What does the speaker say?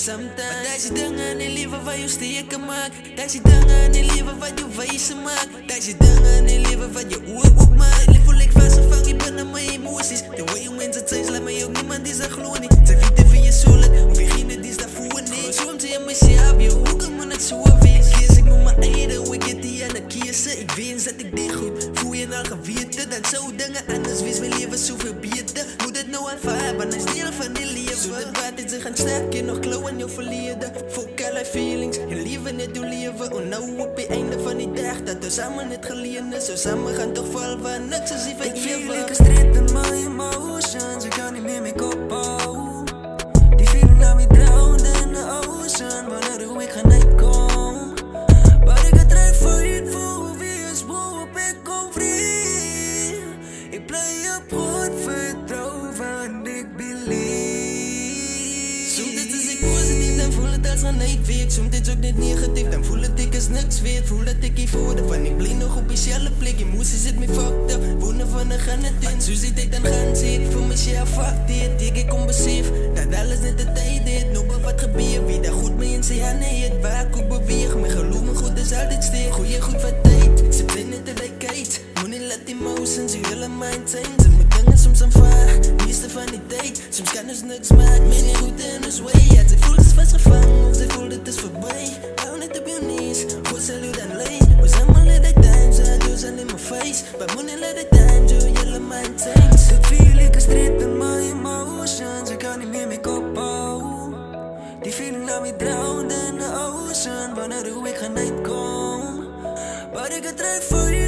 sometimes. Maar daar zit dingen in leven waar je steken maakt. Daar zit dingen in leven wat je wijze maakt. Daar zit dingen in leven wat je oor maakt. Ik voel ik vastgevangen, ik ben aan mijn emoties. De way je mensen zijn, laat mij ook niemand die zegt gloed niet. Zij weten van je zolen, of je geen die daar voelen niet. Zo om te je mezelf, je hoe kan me het zo wees. Kies ik met mijn eigen, hoe ik het die aan het kiezen. Ik wens dat ik dit goed voel je al geweten. Dan zou dingen anders wees, mijn leven zoveel beter. Moet het nou aanvaarden, want het is deel van die leven. Zodat water ze gaan sterken, nog klauwen aan je verleden. Fuck alle feelings, je leven net doe leven. En nou op het einde van die dag, dat we samen het geleden. Zo samen gaan toch vallen, van niks als die van ik feel like a street in my emotions. Ik kan niet meer mee opbouwen. Die feeling laat me drown in the ocean. Wanneer hoe ik ga night kom. Maar ik ga try voor je voor wie is boe op ik kom vrij. Ik blijf op God vertrouwen, want ik believe. Soms is ik positief, dan voel het als een nijdweek. Soms is ook niet negatief, dan voel het ik als niks weet. Voel dat ik hier voorde van ik blijf nog op een plek. Emoties zit me fucked up, wonen van de gaan het in. Zo zit ik dan gaan zit, ik voel mezelf fuck dit. Ik kom besef, dat alles net de tijd dit. Nog wat gebeurt, wie daar goed mee in zijn handen het. Waar ik ook beweeg, mijn geloof me goed is altijd steek. Goeie goed van tijd, ze zijn net de lijkheid. Moet niet laat emotions, je hele mind zijn. Ze moet dingen soms aanvaar, meeste van die tijd. Soms kan dus niks maken, men niet goed in ons way. Ja, ze voelt het vastgevangen, of ze voelt het is voorbij. Hou net op je knees, goed zal u dan leid. We zijn maar let it time, ze doen in mijn face. Maar moet niet let it time, zo je hele mind zijn. Ik feel like a street in my emotions. Ik kan niet meer mee opbouwen. Die feeling laat me drown in the ocean. Wanneer hoe ik ga night kom. Maar ik ga try voor je.